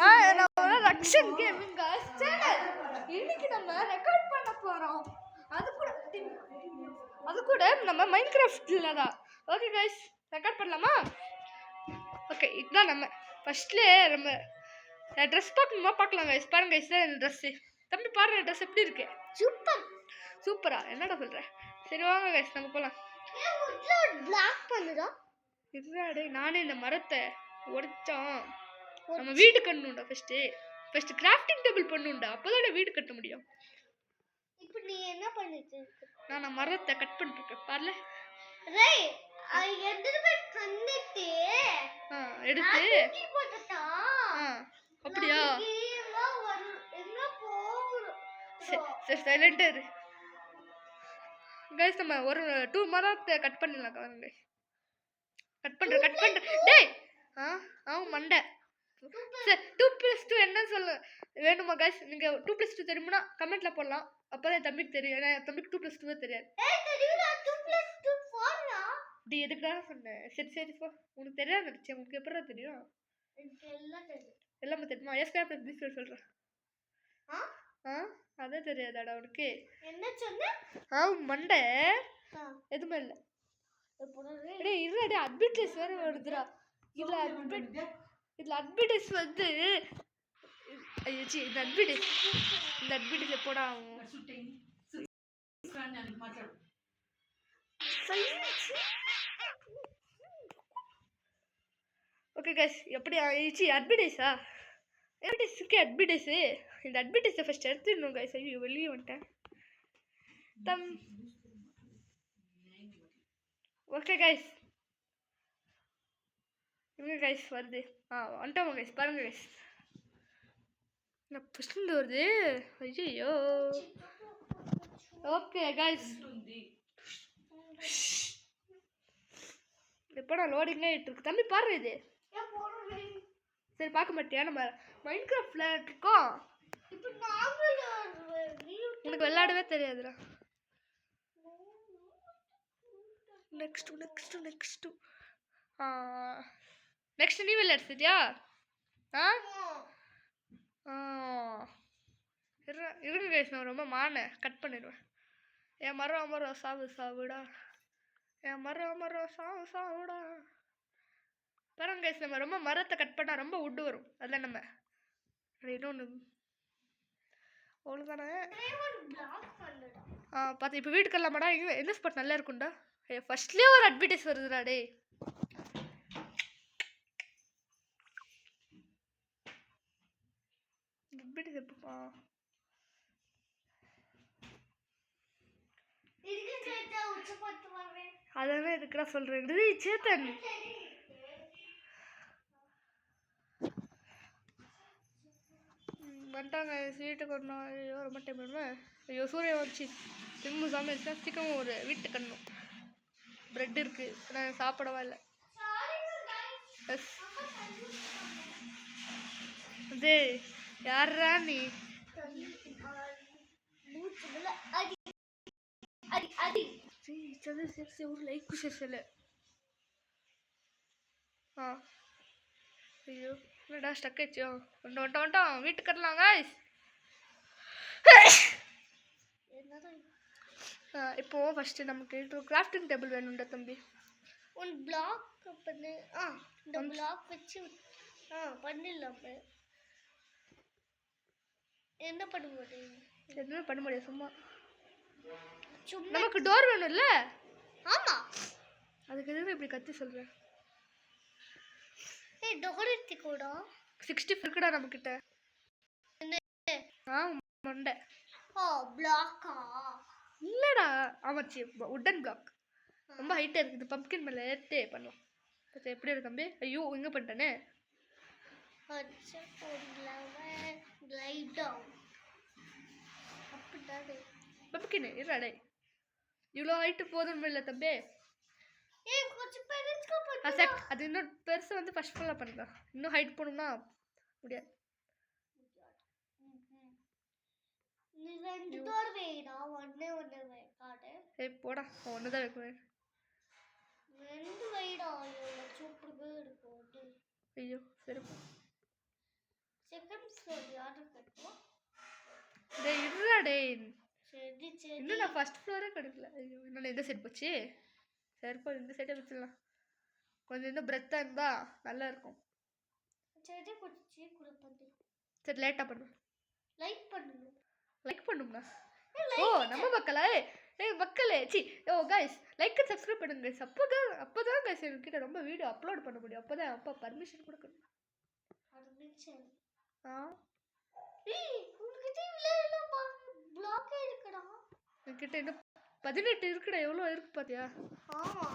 நான் Rakshan gaming channel. இன்னைக்கு நம்ம ரெக்கார்ட் பண்ண போறோம். அது கூட நம்ம மைன்கிராஃப்ட்ல தான். ஓகே गाइस, ரெக்கார்ட் பண்ணலாமா? ஓகே, இதுதான் நம்ம ஃபர்ஸ்ட்ல நம்ம ட்ரெஸ் பார்க்கலாம் गाइस. பாருங்க गाइस, இந்த ட்ரெஸ். தம்பி பாருங்க ட்ரெஸ் எப்படி இருக்கு? சூப்பரா. என்னடா சொல்ற? சரி வாங்க गाइस, நம்ம போலாம். பிளாக் பண்ணுடா. இதுடா நானே இந்த மரத்தை உடைச்சோம். நம்ம வீடு கட்டணும்டா. ஃபர்ஸ்ட் கிராஃப்டிங் டேபிள் பண்ணணும்டா. அப்பதான் வீடு கட்ட முடியும். இப்போ நீ என்ன பண்ணிட்டு இருக்க? நான் மரத்தை கட் பண்ணிட்டு இருக்கேன். பாருல. ரேய், எடுத்து கண்டிட்டு எடுத்து தூக்கி போட்டா. அப்படியா? எங்க போறோம்? சரி சைலண்டா இரு. गाइस, நம்ம ஒரு 2 மரத்தை கட் பண்ணலாம். பாருங்க गाइस. கட் பண்ற. டேய், மண்டை. சரி, 2+2 என்ன சொல்ல வேணுமா गाइस? நீங்க 2+2 தெரியுமா கமெண்ட்ல போடலாம். அப்பதான் தம்பிக்கு தெரியும். ஏன்னா தம்பிக்கு 2+2 தெரியாது. தெரியுமா? 2+2 4 டி எதுக்குடா சொன்னேன்? சரி போ. உனக்கு தெரியாது நினைச்சேன். உனக்கு எப்படிடா தெரியும்? எனக்கு எல்லாம் தெரியும். எல்லாமே தெரியுமா? S2+B சொல்றேன். அதே தெரியாதாடா உனக்கு? என்ன சொன்ன? மண்டை எதுவுமே இல்லை. டேய் இருடா, அட்வர்டைஸ் வேற வருதுடா. இதுல அட்வர்டைஸ் வந்து இந்த அட்வர்டைஸ் போடா. ஓகே गाइस, எப்படி ஆயிச்சு அட்வர்டைஸா? அட்வர்டைஸ். இந்த அட்வர்டைஸை ஃபர்ஸ்ட் எடுத்துடணும் गाइस. ஐயோ, வெளியே வந்துட்டேன். ஓகே गाइस, இவங்க गाइस வருது. வந்துட்டோம் गाइस. பாருங்க गाइस, நான் ஃபர்ஸ்ட் வருது. ஐயோ. ஓகே गाइस, எப்படா லோடிங் ஆயிட்டு இருக்கு? தம்பி பாரு இது. சரி பார்க்க மாட்டியா? நம்ம மைன்கிராஃப்ட்ல இருக்கோம். உனக்கு விளையாடவே தெரியாதுடா. நெக்ஸ்ட் நீ விளையாடுறியா? இருங்க गाइस, நான் ரொம்ப மானை கட் பண்ணிடுவேன். என் மரம் சாவுடா. என் மரம் சாவுடா. பாருங்க गाइस, நம்ம ரொம்ப மரத்தை கட் பண்ணா ரொம்ப உட்டு வரும். அதில் நம்ம இன்னொன்று அவ்வளோதானே. பார்த்து இப்போ வீட்டுக்கு வரலாமாடா? எந்த ஸ்பாட் நல்லா இருக்கும்டா? ஃபர்ஸ்ட்லேயே ஒரு அட்வர்டைஸ் வருதுடா. டே அட்வர்டைஸ் எப்பப்பா? அதெல்லாம் எதுக்குடா சொல்றேன்? சேத்தன் வந்துட்டாங்க. வீட்டுக்கு வரணும். ஐயோ ரொம்ப டைம் வேணுமே. ஐயோ சூரிய வந்துச்சு. திரும்ப சமைச்சா சீக்கிரம் ஒரு வீட்டுக்கு வரணும். பிரெட் இருக்கு, நான் சாப்பிடவா இல்லை. அதே யாரா நீ? ஒரு லைக் செல்ல. ஐயோ என்னடா ஸ்டக் ஆயிடுச்சோ. வந்துட்டோம். வீட்டுக்கு வரலாம் गाइस. இப்போ ஃபர்ஸ்ட் நமக்கு கிராஃப்டிங் டேபிள் வேணும்டா தம்பி. ஒன் பிளாக் பண்ணு. இந்த பிளாக் வச்சு பண்ணிடலாம். என்ன பண்ண முடியும்? எதுவுமே பண்ண முடியாது. சும்மா நமக்கு டோர் வேணும்ல? ஆமா. அதுக்கு எதுக்கு இப்படி கத்தி சொல்ற? டோர் எடுத்து கூட 60 இருக்குடா நம்ம கிட்ட. மண்டை. பிளாக்கா? இல்லடா, ஆமாச்சி உட்டன் பிளாக். ரொம்ப ஹைட்டா இருக்குது. பம்ப்கின் மேல ஏறிட்டே பண்ணலாம். எப்படி இருக்கு தம்பி? ஐயோ இங்க பண்ணிட்டானே. பம்ப்கின் இருடா. இவ்வளோ ஹைட்டு போதும் இல்லை தம்பி. அது இன்னும் பெருசு வந்து ஃபர்ஸ்ட் ஃபுல்லாக பண்ணலாம். இன்னும் ஹைட் போகணும்னா முடியாது. போடா, ஒன்றுதான் வைக்குவேன். ஐயோ சரி. கட்டுவோம். டேய் இருடா டேய். சரி சரி. இன்னும் நான் ஃபர்ஸ்ட் ஃப்ளோரே கிடைக்கல. ஐயோ இன்னும் இந்த சைடு போச்சு. சரி இந்த சைடே வச்சிடலாம். கொஞ்சம் இன்னும் பிரெத்தாக இருந்தால் நல்லா இருக்கும். சரி குடிச்சு குடுப்பது. சரி லேட்டாக பண்ணுவேன். லைக் பண்ணணும். லைக் பண்ணுங்க. ஓ நம்ம மக்களே மக்களே C O guys like and subscribe பண்ணுங்க கைஸ். அப்போதான் கைஸ் என்கிட்ட ரொம்ப வீடியோ அப்லோட் பண்ண முடியும். அப்போதான் அப்பா பர்மிஷன் கொடுக்கணும். பர்மிஷன் ஆ உங்ககிட்ட இவ்வளோ பிளாக் இருக்குடா. என்கிட்ட இன்னும் 18 இருக்குடா. எவ்வளோ இருக்கு பாத்தியா? ஆமா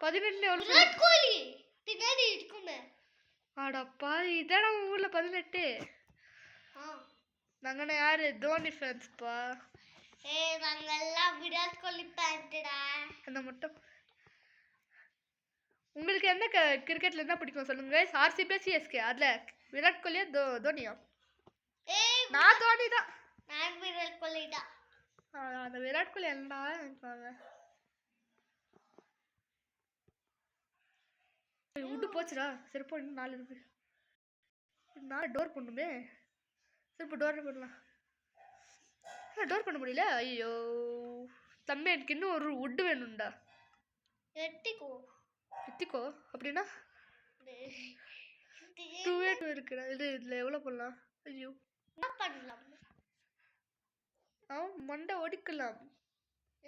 18 எவ்வளோ? விராட் கோலி பின்னாடி இருக்குமே. ஆடாப்பா இதான் நம்ம ஊரில் 18. நாங்கண்ணா யாரு தோனி ஃபேன்ஸ்ப்பா. நாங்கெல்லாம் விராட் கோலி ஃபேன்டா. அந்த மட்டும் உங்களுக்கு என்ன கிரிக்கெட்ல என்ன பிடிக்கும் சொல்லுங்க கைஸ். ஆர்சிபி சிஎஸ்கே அதில் விராட் கோலியா தோனியா? நான் தோனி தான். நான் விராட் கோலி தான். அந்த விராட் கோலி என்னடா நினைப்பாங்க. விட்டு போச்சுடா. சரி போ இன்னும் 4 இருக்கு. 4 டோர் பண்ணுமே. சரி இப்போ டோர் பண்ணலாம். டோர் பண்ண முடியல. ஐயோ தம்பி எனக்கு இன்னும் ஒரு வுட்டு வேணும்டா. எத்திக்கோ அப்படின்னா 2 இருக்குடா. இதில் எவ்வளோ பண்ணலாம்? ஐயோ என்ன பண்ணலாம்? மண்டை ஒடிக்கலாம்.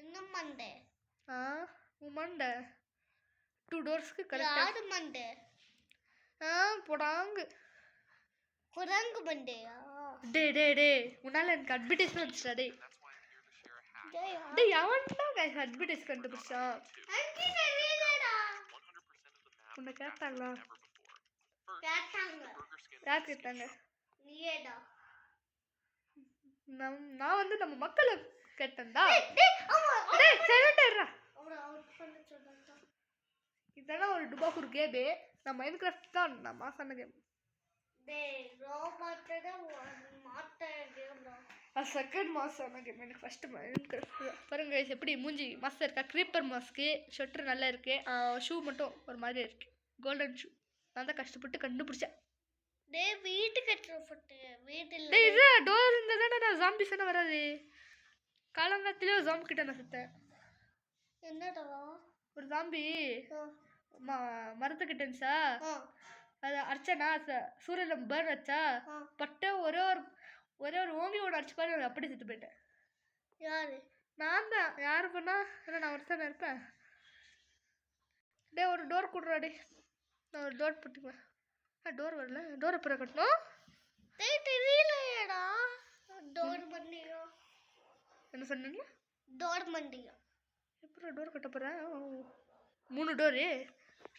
என்ன மண்டை? உன் மண்டை 2 டோர்ஸ்க்கு கரெக்டாக. யாரு மண்டை? போடாங்க குரங்கு மண்டையா? டே உன்னால எனக்கு அட்வர்டைஸ்மெண்ட் வந்துச்சுடா. டேய் அவன்டா கைஸ் அட்வர்டைஸ் கண்டுபிடிச்சான். உன்னை கேட்டாங்களா? யார் கேட்டாங்க? நீயேடா. நான் வந்து நம்ம மக்களை கேட்டேன்டா. டேய் சைலண்டா இருடா. இதெல்லாம் ஒரு டுபாக்கூர் கேமு. நான் மைன்கிராஃப்ட் தான் நான் மாசான கேம். செகண்ட் மாசான கேம் எனக்கு ஃபர்ஸ்ட் மைன்கிராஃப்ட். பாருங்க எப்படி மூஞ்சி மாசம் இருக்கா. க்ரீப்பர் மாஸ்க்கு ஷொட்டர் நல்லா இருக்கு. ஷூ மட்டும் ஒரு மாதிரி இருக்கு. Golden shoe. நான் தான் கஷ்டப்பட்டு கண்டுபிடிச்சேன். வீட்டு கட்டுற ஃபோட்டோ வீட்டில். டேய் டோர் இருந்தால் தானே நான் ஜாம்பி சொன்ன வராது. காலங்காத்திலே ஒரு ஜாம்பி கிட்ட நான் சுத்தேன். என்னடா? ஒரு ஜாம்பி மரத்துக்கிட்ட இருந்துச்சா. அது அடிச்சனா சூரியன் பேர்ன் வச்சா பட்ட ஒரே ஒரு ஓங்கி ஒன்று அடிச்சு பாரு. அப்படி செத்து போயிட்டேன். யாரு? நான் தான். யாரு பண்ணா நான் ஒரு தானே இருப்பேன். டே ஒரு டோர் கொடுறாடே. நான் ஒரு டோர் போட்டுக்குவேன். டோர் வரல. டோர் எப்போ கட்டணும்? தெரியலையடா. டோர் மண்டியா? என்ன சொன்னீங்க? டோர் மண்டியா? எப்படி டோர் கட்ட போகிறேன்? 3 டோரு.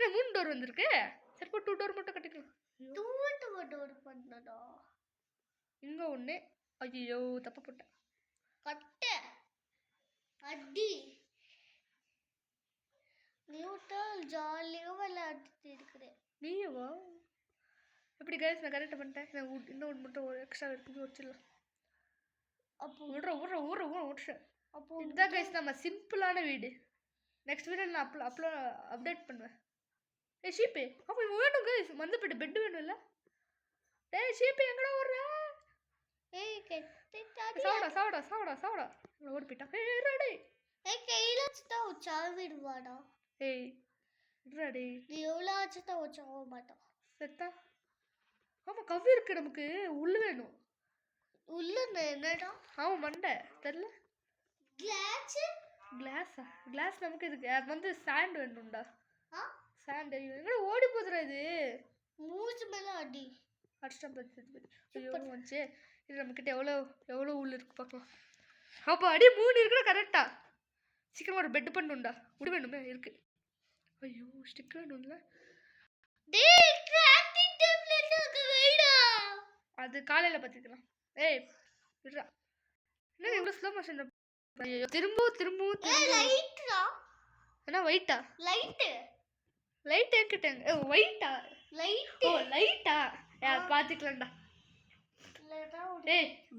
3 டோர் வந்திருக்கு. சரி இப்போ 2 டோர் மட்டும் கட்டிக்கலாம். 2 டோர் பண்ணடா. இங்கே ஒன்று. ஐயோ தப்பு போட்டேன். கட்ட அடி. நியூட்ரல் ஜாலியாக விளையாடிட்டு இருக்கிறேன். நீயவா? எப்படி கைஸ் நான் கரெக்டாக பண்ணிட்டேன். நான் இன்னும் மட்டும் ஒரு எக்ஸ்ட்ரா எடுத்து வச்சிடலாம். அப்போ விட்றேன். அப்போ இதுதான் கைஸ் நம்ம சிம்பிளான வீடு. நெக்ஸ்ட் வீடியோ நான் அப்டேட் பண்ணுவேன். ஷீப்பு அப்போ வேணும் கைஸ். மந்தப்பட்டு பெட்டு வேணும்ல. ஷீப்பு எங்கடா ஓடுற? சாவடா ஓடி போயிட்டான். கையில வச்சுட்டா விடுவாடா. நீ எவ்வளோ ஆச்சுதான் வச்சாக மாட்டான். செத்தா. ஆமாம் கவ்வி இருக்கு. நமக்கு உள்ள வேணும். உள்ள என்னடா? மண்டை தெரியல. கிளாஸ் நமக்கு இதுக்கு. அது வந்து சாண்ட் வேணும்டா. சாண்ட் எங்கடா ஓடி போதுடா. இது மூச்சு மேலே அடி அடிச்சிட்டா. ஐயோ வந்துச்சு. இது நம்மக்கிட்ட எவ்வளோ உள்ள இருக்கு பார்க்கலாம். அப்போ அடி 3 இருக்குடா கரெக்டா. சீக்கிரமா ஒரு பெட் பண்ணுண்டா. உடு வேணுமே இருக்கு. ஐயோ ஸ்டிக் வேணும்ல. அது காலையில் பார்த்துக்கலாம். விட்றா. என்ன இவ்வளோ ஸ்லோ மோஷன்? ஐயோ திரும்பவும் என்ன ஒயிட்டா? லைட் என்கிட்டங்க. ஒயிட்டா? லைட்டா பார்த்துக்கலாம்டா.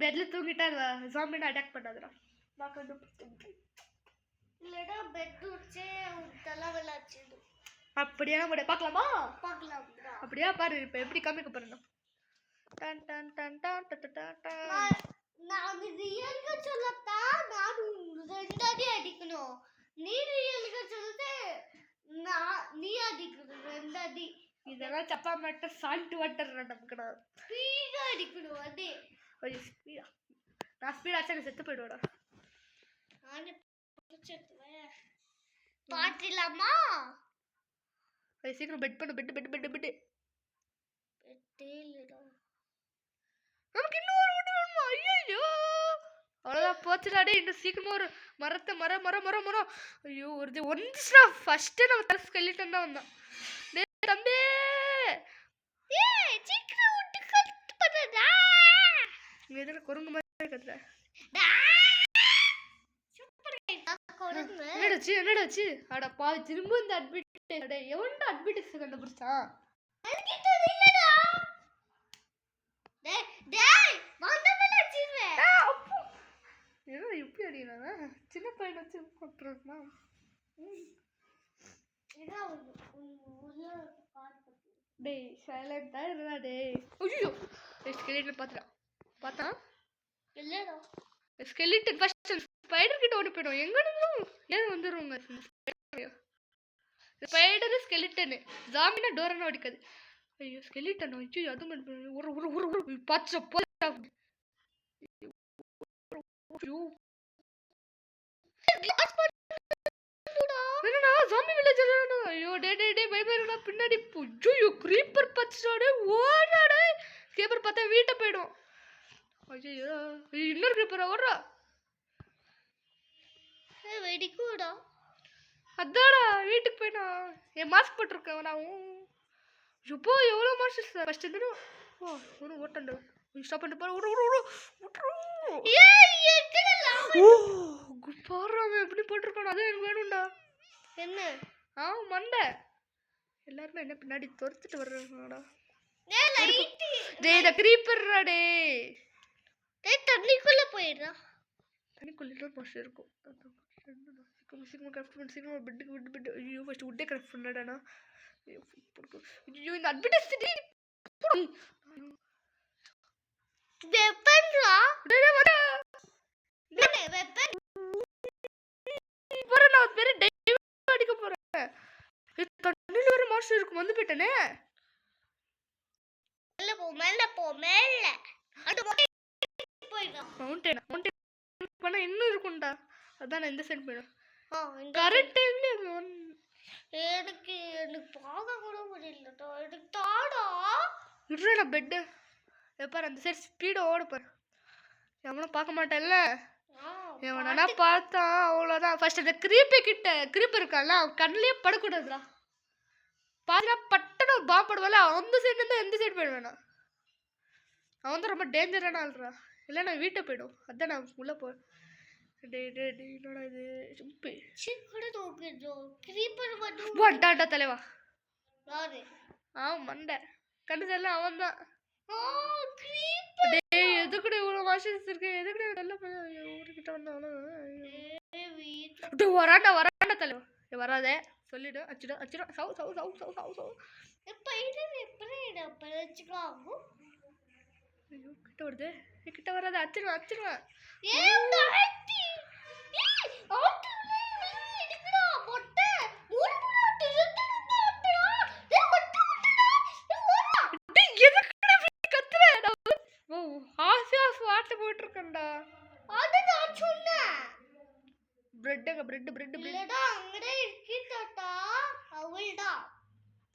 பெட்ல தூங்கிட்டா ஜாம்பினா அட்டாக் பண்ணாதுடா. நான் கண்டுபிடிச்சேன். இல்லடா பெட் உச்சே தலை விளையாடுது. அப்படியே நம்ம பார்க்கலாமா? பார்க்கலாம். அப்படியே பாரு இப்போ எப்படி காமிக்க போறேன். Done done done done done done done. நான் ரியல்గా சொல்லத்தா நான் 2 அடி அடிக்கணும். நீ ரியல்గా சொல்லிட்டு நீ அடிக்கணும் 2 அடி. இதெல்லாம் சப்பா மட்டும் சால்ட் வாட்டர் நமக்குடா. ஸ்பீடா அடிக்கணும் அதே. ஐயோ ஸ்பீடா. நான் ஸ்பீடா அடிச்சா நீ செத்து போயிடுவடா. நானே செத்துவேன். பாத்திரலாமா? சீக்கிரம் பெட் பண்ணு. பெட் பெட்டேலடா. நமக்கு இன்னும் ஒரு வீடு வேணுமா? ஐயோ அவ்வளோதான் போச்சுடாடே. இன்னும் சீக்கிரமா ஒரு மரம். ஐயோ ஒன்றுச்சுடா. ஃபர்ஸ்ட்டு நம்ம தலை ஸ்கெலிட்டன் தான் வந்தான். டேய் தம்பி சீக்கிரம் விட்டு கட்டு பண்ணடா. நீ எதிர குரங்கு மாதிரி கத்துற. என்னடாச்சு? அட பாவி திரும்ப இந்த அட்மிட். அட எவன்டா அட்மிட் கண்டுபிடிச்சான்? ஏதோ இப்படி அடினா சின்ன பையன் வச்சு அப்புறம்னா டேய் சைலண்டா இருந்தா டேய். ஐயோ ஸ்கெலிட்டன் பார்த்தா இல்லடா. ஸ்கெலிட்டன் ஃபர்ஸ்ட் ஸ்பைடர் கிட்ட ஓடி போய்டும். எங்க இருந்தும் ஏன் வந்துருவாங்க ஸ்பைடர் ஸ்கெலிட்டன். ஜாம்பினா டோரனா ஓடிக்காது. ஐயோ ஸ்கெலிட்டன். ஐயோ அதுவும் ஒரு பச்சை போடா. ஐயோ என்னடா ஜாம்பி வில்லேஜ். ஐயோ டே பயப்படா பின்னாடி. ஐயோ கிரீப்பர் பச்சடா ஓடாடே. கிரீப்பர் பார்த்தா வீட்டை போய்டும். ஐயோ இன்னொரு கிரீப்பர் ஓடுறா. வெடிக்கூடா. அதாடா வீட்டுக்கு போய்டும். என் மாஸ்க் போட்டிருக்கேன் நான். இப்போ எவ்வளோ மாஸ்க் ஃபர்ஸ்ட் இருந்துடும். ஒரு ஓட்டண்டா. ஸ்டாப் பண்ணிட்டு பாரு. பாரு அவன் எப்படி போட்டிருக்கான். அதான் எனக்கு வேணும்டா. என்ன மண்டை எல்லாருமே என்ன பின்னாடி துரத்துட்டு வர்றாங்கடா. டேய் இந்த கிரீப்பர்டா தண்ணிக்குள்ள போயிடுறா. தண்ணிக்குள்ள மாஸ்க் இருக்கும். சீக்கிரமா கிராஃப்ட் பண்ணு. சீக்கிரமா பெட். ஐயோ ஃபர்ஸ்ட் உட்டே கிராஃப்ட் பண்ணடா. ஐயோ இந்த அட்வர்டைஸ் வெப்பன்ரா. டேய் வாடா. வெப்பன் போற நான் பேரு டைவ் அடிக்க போறேன். தண்ணில ஒரு மாஸ்டர் இருக்கும். வந்து போய்ட்டனே. மேல போ. அது போய்டா. மவுண்டன் பண்ண இன்னும் இருக்கும்டா. அதான் நான் இந்த சைடு போய்டும். கரெக்ட் டைம்ல எனக்கு பார்க்க கூட முடியலடா. எனக்கு தாடா. இருடா பெட். பாரு அந்த சைடு ஸ்பீட ஓட பாரு. எவனும் பார்க்க மாட்டேன்ல. எவனா பார்த்தான் அவ்வளோதான். ஃபர்ஸ்ட் அந்த கிரீப்பர் இருக்கான்ல அவன் கண்ணிலேயே படக்கூடாதுடா. பாருடா பட்டன பாம்படுவால அந்த சைடு இருந்தால் எந்த சைடு போயிடுவேண்ணா. அவன் தான் ரொம்ப டேஞ்சரான ஆள்றா. இல்லை நான் வீட்டை போய்டும். அதான் நான் உள்ளே போகிறேன். என்னடா இது சும்பி வண்டாண்டா தலைவா. மண்டை கண்டு தெரியல. அவன் தான். எதுக்குட இவ்வளவு வாஷஸ் இருக்கு? எதுக்குட நல்ல ஊருக்கிட்ட வந்தாலும் வராண்டா தலைவா. வராதே சொல்லிடு. அச்சிடும் சவு. ஐயோ கிட்ட வருது. கிட்ட வராது. அச்சிடுவேன். போட்டிருக்கேன்டா.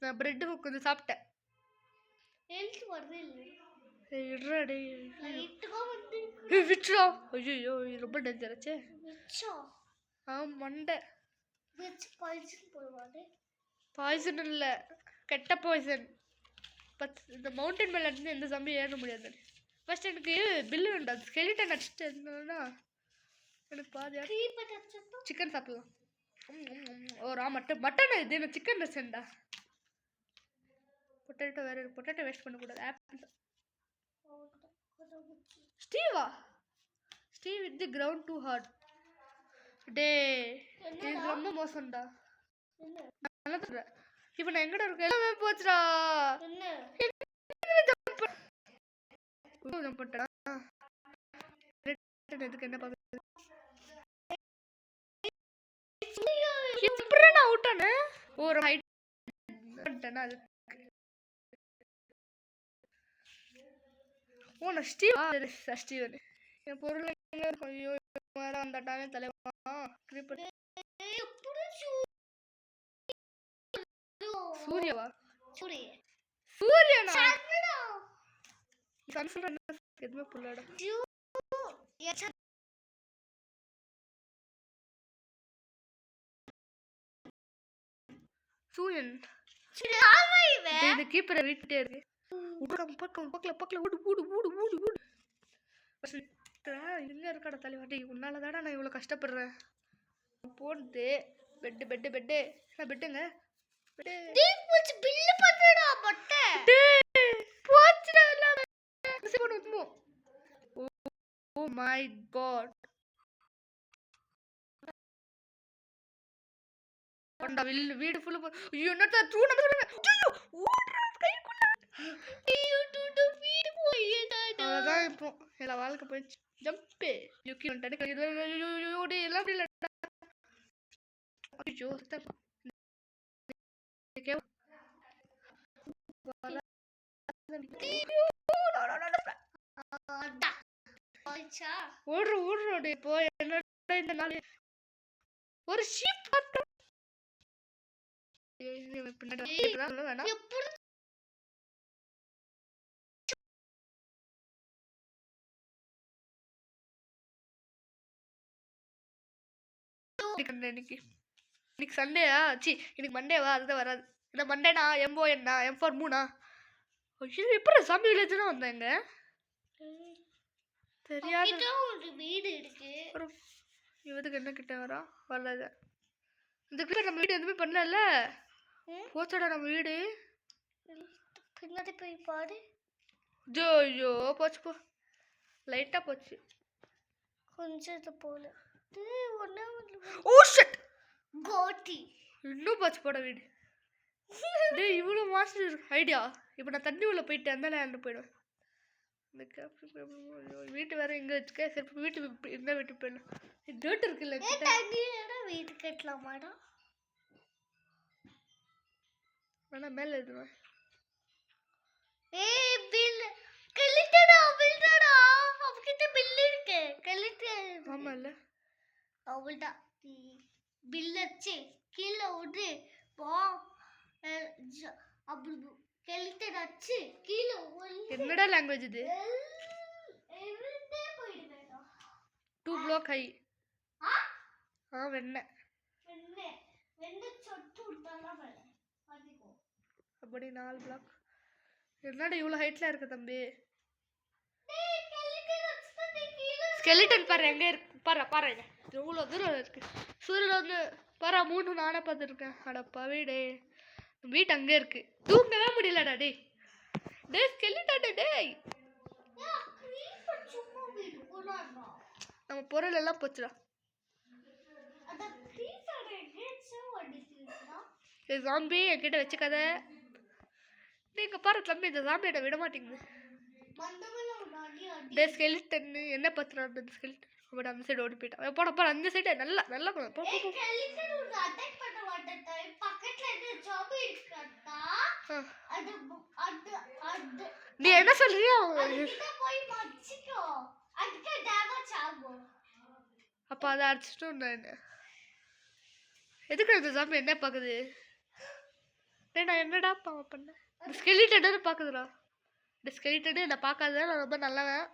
நான் பிரெட் கொஞ்சம் சாப்பிட்டேன். ஐயோ ரொம்ப டேஞ்சர் ஆச்சே. மண்டை பாய்சன் இல்ல கெட்ட பாய்சன். இந்த மவுண்டன் மேல இருந்து எந்த ஜாம்பி ஏற முடியாது. ஃபர்ஸ்ட் எனக்கு பில்லு வேண்டாம். ஸ்கெலிட்டன் அடிச்சுட்டு இருந்தோம்னா எனக்கு பாதியா சிக்கன் சாப்பிடலாம். ஒரு மட்டன் இது என்ன சிக்கன் ரெசண்டா. பொட்டேட்டோ வேற. பொட்டேட்டோ வேஸ்ட் பண்ணக்கூடாது. Apple Steve hit the ground too hard. டே இது ரொம்ப மோசம்டா. நல்லா சொல்றேன். இப்போ நான் எங்கடா இருக்கேன்? எல்லாமே போச்சுடா. நான் போட்டா எதுக்கு என்ன பார்க்குறது எப்படி நான் அவுட்டானே ஒரு ஹைட் பண்ணிட்டேன்னா அது ஓ நான் ஸ்டீவன் என் பொருள் ஐயோ வேற வந்துட்டானே தலைவா கிரீப்பர் சூர்யாவா சூரியனா சன்ஃபிளவர் எதுவுமே புள்ளடா சூரியன் இந்த கீப்பரை விட்டுட்டே இருக்கு பக்கல ஓடு எங்க இருக்காடா தலைவாட்டி உன்னாலதாடா நான் இவ்வளவு கஷ்டப்படுறேன் போட்டு பெட்டு நான் பெட்டுங்க Oh my god. வீடு ஃபுல்லா ஐயோ என்னடா ட்ரூ நம்பர் ஐயோ ஓடுறா கைக்குள்ள ஐயோ டு வீடு போயிடாடா அதான் இப்போ எல்லா வாழ்க்கை போயிச்சு ஜம்ப் யூகி வந்துட்டே ஐயோ டேய் எல்லாம் இல்ல ஐயோ ஸ்டாப் கேவ ஓடுற டேய் போ என்னடா இந்த நாள் ஒரு ஷீப் இன்னைக்கு சண்டேயா சி இன்னைக்கு மண்டேவா அதுதான் வராது இந்த மண்டேனா எம்போ என்ன M4 மூணா ஐயோ எப்படி சாமி வில்லேஜ்னா வந்தாங்க தெரியாது ஒரு வீடு இருக்கு இவதுக்கு என்ன கிட்ட வரா வரல இதுக்கு நம்ம வீடு எதுவுமே பண்ணல போச்சடா நம்ம வீடு பின்னாடி போய் பாரு ஜோயோ போச்சு போ லைட்டா போச்சு கொஞ்சம் இது போல ஓ ஷிட் கோட்டி இன்னும் போச்சு போட வீடு டேய் இவ்வளோ மாஸ்டர் ஐடியா இப்போ நான் தண்ணி உள்ள போயிட்டு அந்த லேண்ட் போயிடுவேன் வீட்டு வேற எங்க வச்சுக்க சரி வீட்டு எங்க வீட்டு போயிடலாம் டேட் இருக்குல்ல வீட்டு கட்டலாமாடா வேணா மேல எழுதுவேன் ஏய் பில் கலிட்டடா அவகிட்ட பில் இருக்கு கலிட்ட ஆமா இல்ல அவள்டா பில் வச்சு கீழே விடு பா அப்படி கலிட்டடா வச்சு கீழே என்னடா லாங்குவேஜ் இது எவ்ரிடே போயிடுவேடா 2 block ஹை வெண்ணெய் சொட்டு விட்டாலாம் வேலை பாத்துக்கோ அப்படி 4 block என்னடா இவ்வளோ ஹைட்ல இருக்கு தம்பி ஸ்கெலிட்டன் பாரு எங்க இருக்கு பாரு எவ்வளோ தூரம் இருக்கு சூரியன் வந்து பாரு 3 நானே பார்த்துருக்கேன் அடப்பா வீடே வீட்டு அங்கே இருக்கு தூங்கவே முடியலடா டே ஸ்கெலிட்டன் டேய் நம்ம பொருள் எல்லாம் போச்சுடா ஜாம்பி என்கிட்ட வச்சுக்காத நீங்க பாரு தம்பி இந்த ஜாம்பியிட விட மாட்டேங்குது டே ஸ்கெலிட்டன் என்ன பத்துறா அந்த ஸ்கெலிட்டன் அப்படி அந்த சைடு ஓடி போயிட்டான் போட அந்த சைடு நல்லா நல்லா போ நீ என்ன சொல்றியா அப்ப அதை அடிச்சுட்டு என்ன எதுக்கு இந்த ஜாம்பி என்ன பாக்குது நான் என்னடா பண்ணேன் ஸ்கெலிட்டன் பாக்குதுடா இந்த ஸ்கெலிட்டன் என்ன பார்க்காத நான் ரொம்ப நல்லவன்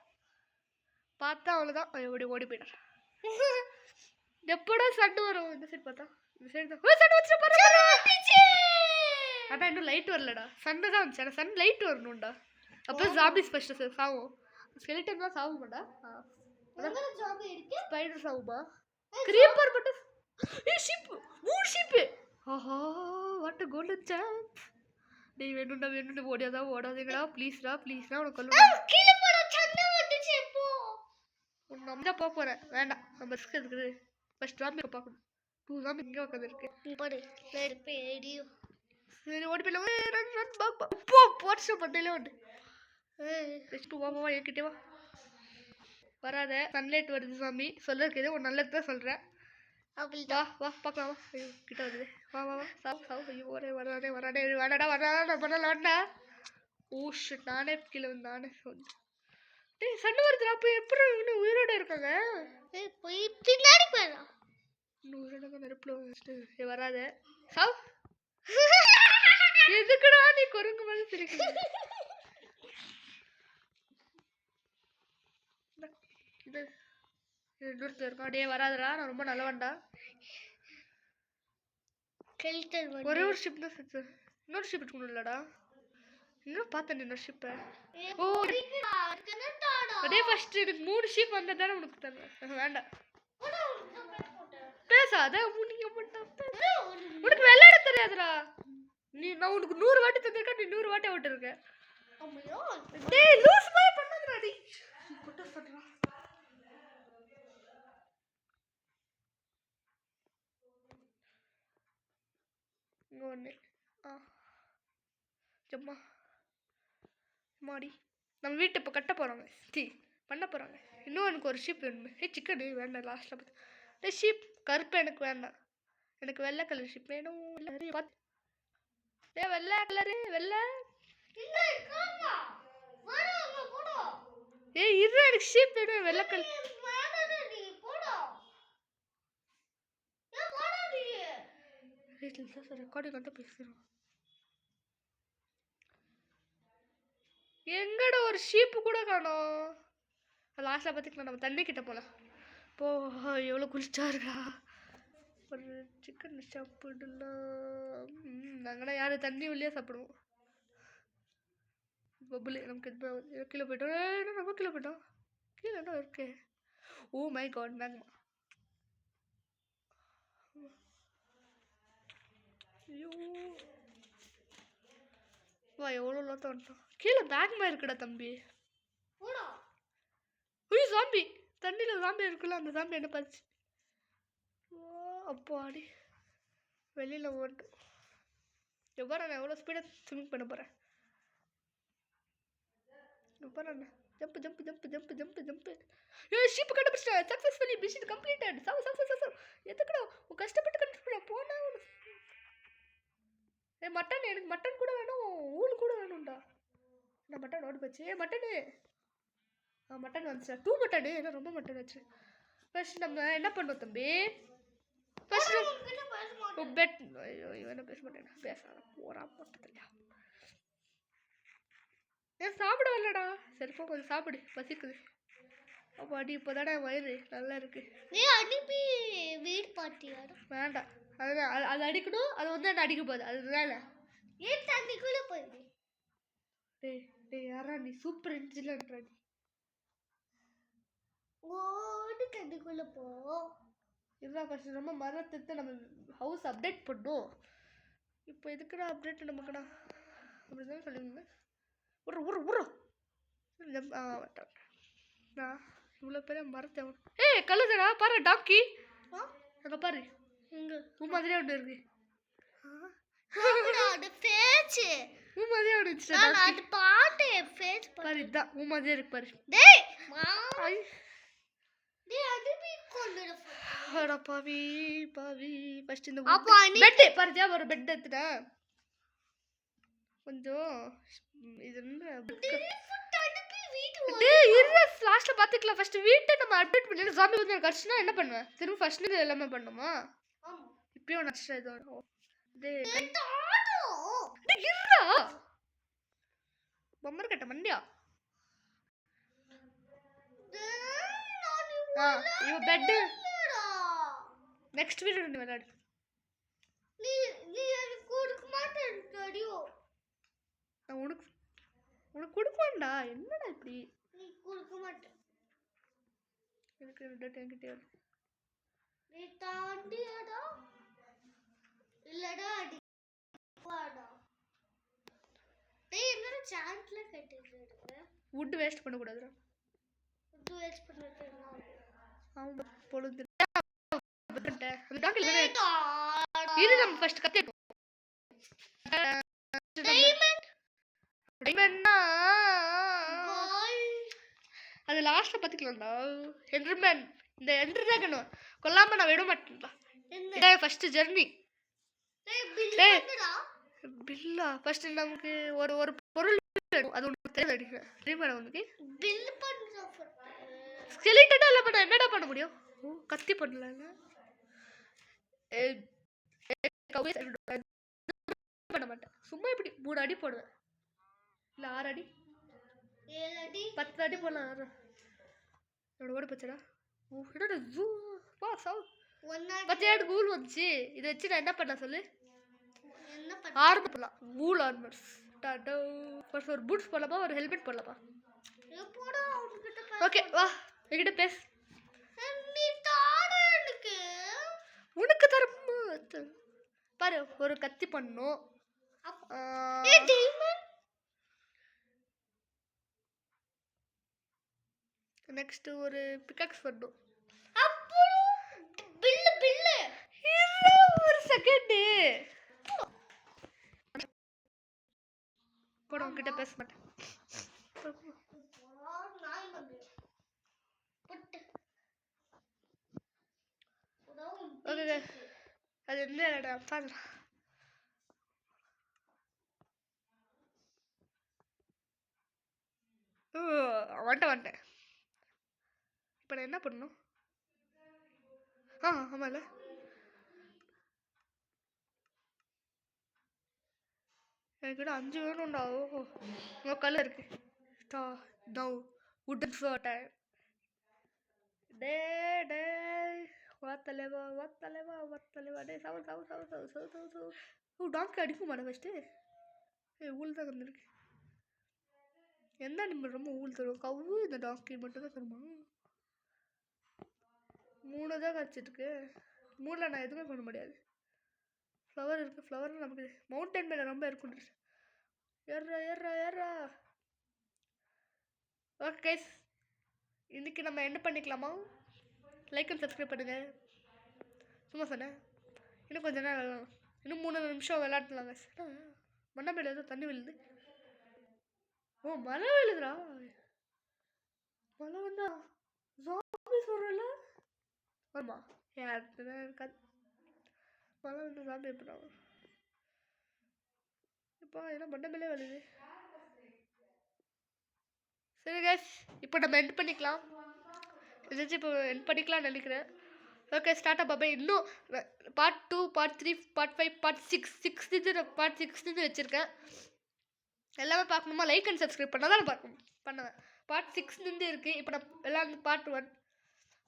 பார்த்தா அவ்வளோதான் ஓடி போயிட்டான் எப்படா சண்டு வரும் இந்த சைடு பார்த்தா இந்த சைடு தான் சண்டு வச்சு பாரு அதான் இன்னும் லைட் வரலடா சண்டு தான் வந்துச்சு ஆனால் சன் லைட் வரணும்டா அப்போ ஜாம்பிஸ் ஃபர்ஸ்ட் சாவும் ஸ்கெலிட்டன் தான் சாவுமாடா ஸ்பைடர் சாவுமா கிரீப்பர் மட்டும் ஷிப் 3 ஷிப் ஆஹா வாட் a golden chance டேய் வேணும்டா ஓடாதீங்கடா ப்ளீஸ்டா உனக்கு கீழ போட சண்டை வந்துச்சு இப்போ நம்ம தான் போக போறேன் வேண்டாம் நம்ம ரிஸ்க் இருக்குது ஃபர்ஸ்ட் ஜாம்பி பார்க்கணும் 2 ஜாம்பி இங்கே உட்காந்து இருக்கு பாரு சரி பேடியோ சரி ஓடி போயிடலாம் ரன் போ போட்ஸ் பண்ணல வந்து ரெஸ்ட் வா வா என்கிட்ட வா. வராத, சன்லைட் வருது சாமி. சொல்லிருக்கேன் ஒரு நல்லது தான் சொல்கிறேன். வா வா பார்க்கலாம் வா. ஐயோ கிட்ட வருது. வா வா வா சாவு சாவு. ஐயோ வராடே வராடே வேணடா வராடா பண்ணல வேண்டா. ஓ ஷிட், நானே கீழே வந்து நானே வந்து. டேய் சண்டை வருதுடா. அப்போ எப்படி இன்னும் உயிரோட இருக்காங்க? போய் பின்னாடி போயிடா. இன்னும் உயிரோட நெருப்புல வச்சுட்டு வராத சாவு. எதுக்குடா நீ குரங்கு மாதிரி சிரிக்கிற? இது தூரத்தில் இருக்கா. டே வராதடா, நான் ரொம்ப நல்லவன்டா. ஒரே ஒரு ஷிப் தான் செத்து. இன்னொரு ஷிப் இருக்கணும் இல்லடா. இன்னும் பார்த்தேன் இன்னொரு ஷிப்பை. ஓ அதே ஃபர்ஸ்ட் எனக்கு 3 ஷிப் வந்தால் தானே உனக்கு தருவேன். வேண்டாம் பேசாத. உனக்கு விளையாட தெரியாதுடா. நான் உனக்கு 100 வாட்டி தந்திருக்கேன், நீ 100 வாட்டி விட்டு இருக்க. டேய் லூஸ் மாதிரி பண்ணாதடா நீ. குட்ட சொல்றா. இங்க ஒண்ணு. ஜம்மா மாடி நம்ம வீட்டை இப்போ கட்ட போறாங்க. பண்ண போறாங்க. இன்னும் எனக்கு ஒரு ஷீப் வேணும். சிக்கன் வேண்டாம். லாஸ்ட்ல பார்த்து ஷீப் கருப்பு எனக்கு வேண்டாம். எனக்கு வெள்ளை கலர் ஷீப் வேணும். வெள்ளை கலரு வெள்ளை. இரு எனக்கு ஷீப் வேணும் வெள்ளை கலர். ரெக்கார்டிங் வந்து பேசுறோம். எங்கட ஒரு ஷீப்பு கூட காணோம். லாஸ்ட்ல பார்த்துக்கலாம். நம்ம தண்ணி கிட்ட போகலாம். போ. எவ்வளோ குளிச்சா இருக்கா. ஒரு சிக்கன் சாப்பிடலாம். நாங்கன்னா யார் தண்ணி உள்ளே சாப்பிடுவோம். பபுளி நமக்கு கீழே போயிட்டோம். நம்ம கீழே போயிட்டோம். கீழே என்ன இருக்கு? Oh my God magma. ஐயோ வா எவ்வளோ லோத்த வந்துட்டோம். கீழே மேக்மா இருக்குடா தம்பி. ஐயோ சாம்பி. தண்ணியில் சாம்பி இருக்குல்ல, அந்த சாம்பி என்ன பார்த்து. அப்போ ஆடி வெளியில் ஓட்டும். எவ்வாறு நான் எவ்வளோ ஸ்பீடாக ஸ்விம்மிங் பண்ண போகிறேன். எவ்வாறு jump jump jump jump jump jump. Sheep கண்டுபிடிச்சிட்டேன். Successfully mission completed. சாவு. எதுக்குடா உன் கஷ்டப்பட்டு கண்டுபிடிச்சா போனா. மட்டன் எனக்கு மட்டன் கூட வேணும். ஊழ் கூட வேணும்டா. நான் மட்டன் ஓடி போச்சு. மட்டனு மட்டன் வந்துச்சா. 2 மட்டனு ஏன்னா ரொம்ப மட்டன் வச்சு. ஃபர்ஸ்ட் நம்ம என்ன பண்ணுவோம் தம்பி. First bed. ஐயோ இவனை பேச மாட்டேன். பேசாத போறா பக்கத்துல. ஏன் சாப்பிட வரலடா. சரிப்பா கொஞ்சம் சாப்பிடு, பசிக்குது. அப்போ அடி இப்போதானே வயிறு நல்லா இருக்கு. நீ அடிப்பி வீடு பாட்டியா? வேண்டாம். அது அடிக்கணும். அது வந்து என்ன அடிக்க போகுது. அது வேலை. ஏன் தண்ணிக்குள்ள போயிடு. டேய் யாரா நீ சூப்பர் இன்ஜினியர்ன்றா நீ. ஓடு தண்ணிக்குள்ள போ. இதுதான் ஃபர்ஸ்ட் நம்ம மரத்தை நம்ம ஹவுஸ் அப்டேட் பண்ணோம். இப்போ எதுக்குடா அப்டேட் நமக்குடா அப்படிதான் சொல்லுங்க. ஒரு நான் இவ்வளோ பெரிய மரத்தை. கழுதுடா பாரு டாக்கி. அங்கே பாரு இங்கே உன் மாதிரியே ஒன்று இருக்கு. உன் மாதிரியே ஒன்று பாரு. இதுதான் உன் மாதிரியே இருக்கு பாரு. பாவி ஃபர்ஸ்ட் இந்த பெட் பாருதியா. ஒரு பெட் எடுத்துட்டேன். கொஞ்சம் இது லாஸ்ட்ல பாத்துக்கலாம். ஃபர்ஸ்ட் வீட்டை நம்ம அப்டேட் பண்ணி ஜாம்பி வந்து கடிச்சுனா என்ன பண்ணுவேன். திரும்ப ஃபர்ஸ்ட் இது எல்லாமே பண்ணுமா. இப்பயும் நஷ்டம் இது வரும். பொம்மர் கட்ட மண்டியா. இவ பெட் நெக்ஸ்ட் வீடியோ ரெண்டு விளையாடு. நீ எனக்கு கொடுக்க மாட்டேன் தெரியோ. நான் உனக்கு கொடுக்கவேண்டா. என்னடா இப்படி. நீ கொடுக்க மாட்டே. எனக்கு டேட் என்கிட்ட நீ தாண்டியாடா இல்லடா அடி வாடா. டேய் என்னடா சான்ஸ்ல கட்டிட்டு இருக்க. வுட் வேஸ்ட் பண்ண கூடாதுடா. வுட் வேஸ்ட் பண்ணிட்டு ஆமா பொழுது அந்த டாக்கில இது நம்ம ஃபர்ஸ்ட் கத்திட்டோம். டைமண்ட் அது லாஸ்ட்டில் பார்த்துக்கலாம்டா. என்டர்மேன் இந்த என்டர் ட்ராகன் கொல்லாமல் நான் விட மாட்டேன்டா. என்ன ஃபஸ்ட்டு ஜெர்னி பில் டேய். பண்ணுடா. பில்லா ஃபஸ்ட்டு நமக்கு ஒரு ஒரு பொருள் வேணும். அது ஒன்று தேவை தெரியுமா உனக்கு? பில் பண்ணுடா. ஸ்கெலிட்டனா இல்லை பண்ண என்னடா பண்ண முடியும்? ஓ கத்தி பண்ணல பண்ண மாட்டேன். சும்மா இப்படி 3 அடி போடுவேன், இல்லை 6 அடி 7 அடி 10 அடி போடலாம். என்னோட ஓடி போச்சடா. ஓ என்னடா ஜூ வா சாவு 1 அடி 10 அடி கூல் வந்துச்சு. இதை வச்சு நான் என்ன பண்ண சொல்லு? என்ன பண்ண? ஆர்மர் போடலாம். கூல் ஆர்மர்ஸ் டாடோ. ஃபர்ஸ்ட் ஒரு பூட்ஸ் போடலாமா, ஒரு ஹெல்மெட் போடலாமா? போடா அவன்கிட்ட பேச. ஓகே வா என்கிட்ட பேசு. நீ தாடா எனக்கு. உனக்கு தரமா பாரு. ஒரு கத்தி பண்ணும். ஏய் டைமண்ட். நெக்ஸ்ட் ஒரு பிக்காக்ஸ் பண்ணும். அப்புறம் பில் பில் ஒரு செகண்ட் போட உன்கிட்ட பேச மாட்டேன். நாய் வந்து புட்டு ஓகே அது என்ன பாரு. வந்துட்டேன். இப்போ நான் என்ன பண்ணணும்? ஆமாம்ல எனக்கு கூட 5 வேணும்டா. ஓஹோ உங்கள் கல் இருக்கு. உட்டன் ஷர்ட் டே டே வாத்தலைவா டே சவு. ஓ டாங்க்கு அடிக்கும் மாட்டேன் ஃபஸ்ட்டு. ஊழ் தான் வந்துருக்கு. எந்த நிமிடம் ரொம்ப ஊழ் தரும்? கவு இந்த டாங்கி மட்டும் தான் தருமா? 3 தான் கிடச்சிருக்கு. 3ல் நான் எதுவுமே பண்ண முடியாது. ஃப்ளவர் இருக்குது. ஃப்ளவர் நமக்கு மவுண்டன் மேலே ரொம்ப இருக்குன்னு. ஏறா. ஓகே கைஸ், இன்றைக்கி நம்ம என்ன பண்ணிக்கலாமா? லைக் அண்ட் சப்ஸ்கிரைப் பண்ணுங்கள். சும்மா சொன்னேன். இன்னும் கொஞ்சம் நேரம் விளாடலாம். இன்னும் 3 நிமிஷம் விளாட்லாங்க. மண்ணை மேலே ஏதோ தண்ணி விழுது. ஓ மழை விழுதுடா. மழை வந்தா ஜாம்பிஸ் வரல. ஆமாம் யாருக்குதான் இருக்காது. மழை வந்து ஜாம்பி எப்படினாங்க இப்போ என்ன மண்ணை மேலே விழுது. சரி கைஸ், இப்போ நம்ம எண்ட் பண்ணிக்கலாம். ஏதாச்சும் இப்போ எண்ட் பண்ணிக்கலாம்னு நினைக்கிறேன். ஓகே ஸ்டார்ட் அப் பாபா. இன்னும் part 2 part 3 part 5 part 6 part 6 வச்சுருக்கேன். எல்லாமே பார்க்கணுமா? லைக் அண்ட் சப்ஸ்கிரைப் பண்ணால் தான் நான் பண்ணுவேன். பார்ட் 6 இருக்குது. இப்போ நான் எல்லாம் பார்ட் 1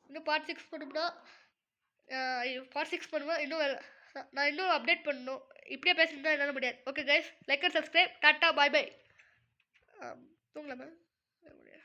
இன்னும் பார்ட் 6 பண்ணோம்னா பார்ட் 6 பண்ணுவேன். நான் இன்னும் அப்டேட் பண்ணணும். இப்படியே பேசிட்டு என்னால் முடியாது. Okay guys, like and subscribe. Tata bye bye. தூங்கலாமா? முடியாது.